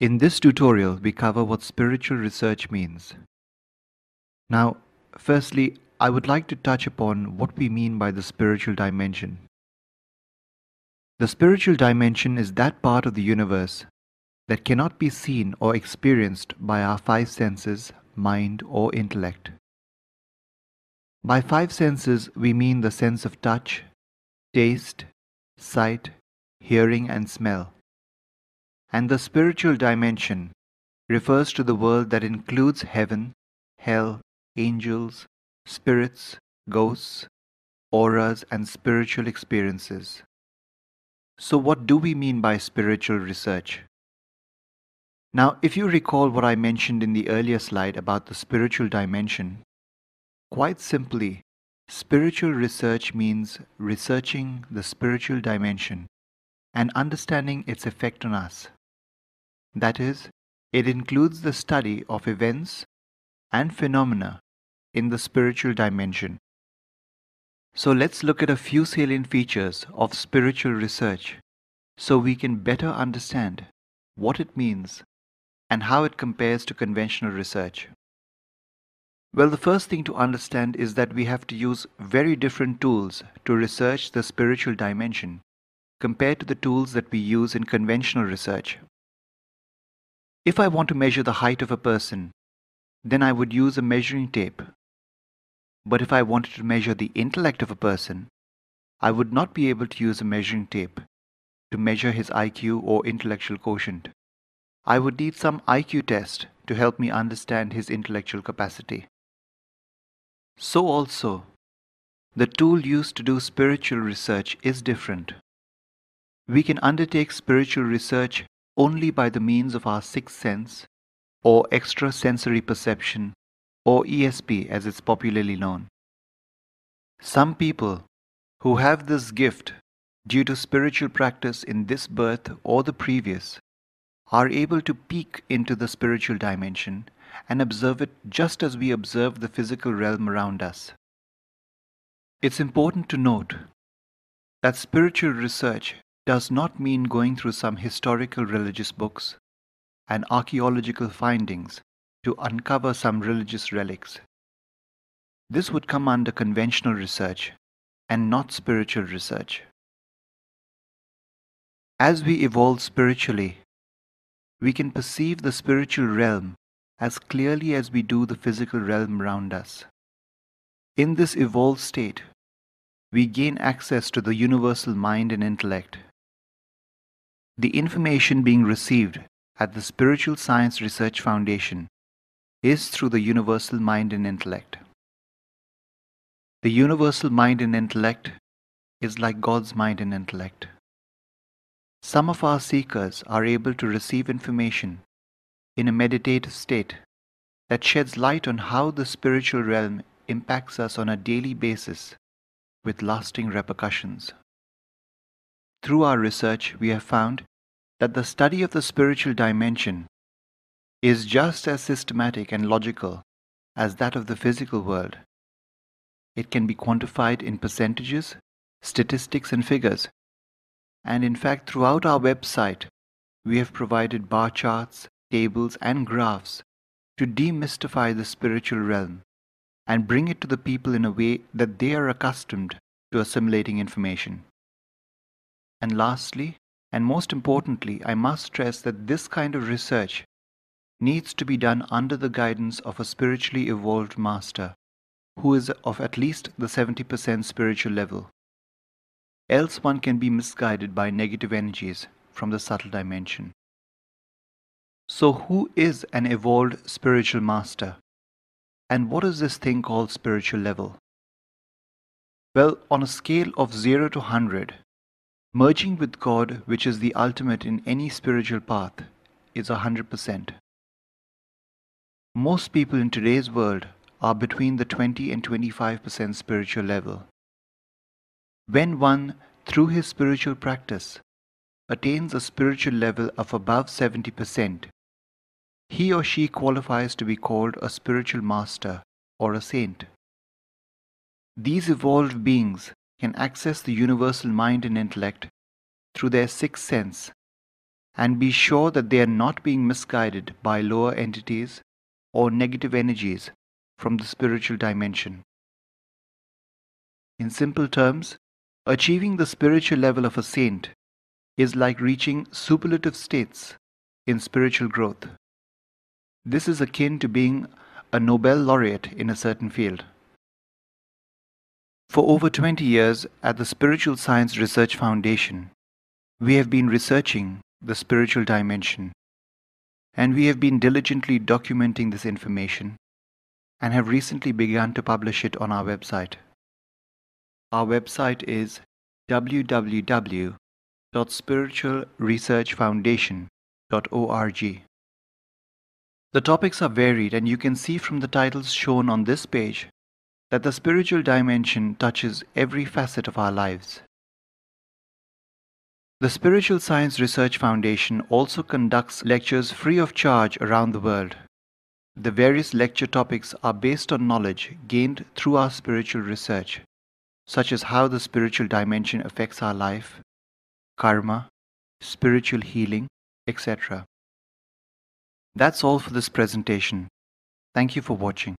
In this tutorial, we cover what spiritual research means. Now, firstly, I would like to touch upon what we mean by the spiritual dimension. The spiritual dimension is that part of the universe that cannot be seen or experienced by our five senses, mind, or intellect. By five senses, we mean the sense of touch, taste, sight, hearing, and smell. And the spiritual dimension refers to the world that includes heaven, hell, angels, spirits, ghosts, auras, and spiritual experiences. So, what do we mean by spiritual research? Now, if you recall what I mentioned in the earlier slide about the spiritual dimension, quite simply, spiritual research means researching the spiritual dimension and understanding its effect on us. That is, it includes the study of events and phenomena in the spiritual dimension. So let's look at a few salient features of spiritual research so we can better understand what it means and how it compares to conventional research. Well, the first thing to understand is that we have to use very different tools to research the spiritual dimension compared to the tools that we use in conventional research. If I want to measure the height of a person, then I would use a measuring tape. But if I wanted to measure the intellect of a person, I would not be able to use a measuring tape to measure his IQ or intellectual quotient. I would need some IQ test to help me understand his intellectual capacity. So also, the tool used to do spiritual research is different. We can undertake spiritual research only by the means of our sixth sense or extrasensory perception, or ESP as it's popularly known. Some people who have this gift due to spiritual practice in this birth or the previous are able to peek into the spiritual dimension and observe it just as we observe the physical realm around us. It's important to note that spiritual research does not mean going through some historical religious books and archaeological findings to uncover some religious relics. This would come under conventional research and not spiritual research. As we evolve spiritually, we can perceive the spiritual realm as clearly as we do the physical realm around us. In this evolved state, we gain access to the universal mind and intellect. The information being received at the Spiritual Science Research Foundation is through the universal mind and intellect. The universal mind and intellect is like God's mind and intellect. Some of our seekers are able to receive information in a meditative state that sheds light on how the spiritual realm impacts us on a daily basis with lasting repercussions. Through our research, we have found that the study of the spiritual dimension is just as systematic and logical as that of the physical world. It can be quantified in percentages, statistics, and figures. And in fact, throughout our website, we have provided bar charts, tables, and graphs to demystify the spiritual realm and bring it to the people in a way that they are accustomed to assimilating information. And lastly, and most importantly, I must stress that this kind of research needs to be done under the guidance of a spiritually evolved master who is of at least the 70% spiritual level. Else one can be misguided by negative energies from the subtle dimension. So who is an evolved spiritual master? And what is this thing called spiritual level? Well, on a scale of 0 to 100, merging with God, which is the ultimate in any spiritual path, is 100%. Most people in today's world are between the 20 and 25% spiritual level. When one, through his spiritual practice, attains a spiritual level of above 70%, he or she qualifies to be called a spiritual master or a saint. These evolved beings can access the universal mind and intellect through their sixth sense and be sure that they are not being misguided by lower entities or negative energies from the spiritual dimension. In simple terms, achieving the spiritual level of a saint is like reaching superlative states in spiritual growth. This is akin to being a Nobel laureate in a certain field. For over 20 years at the Spiritual Science Research Foundation, we have been researching the spiritual dimension, and we have been diligently documenting this information and have recently begun to publish it on our website. Our website is www.spiritualresearchfoundation.org. The topics are varied, and you can see from the titles shown on this page that the spiritual dimension touches every facet of our lives. The Spiritual Science Research Foundation also conducts lectures free of charge around the world. The various lecture topics are based on knowledge gained through our spiritual research, such as how the spiritual dimension affects our life, karma, spiritual healing, etc. That's all for this presentation. Thank you for watching.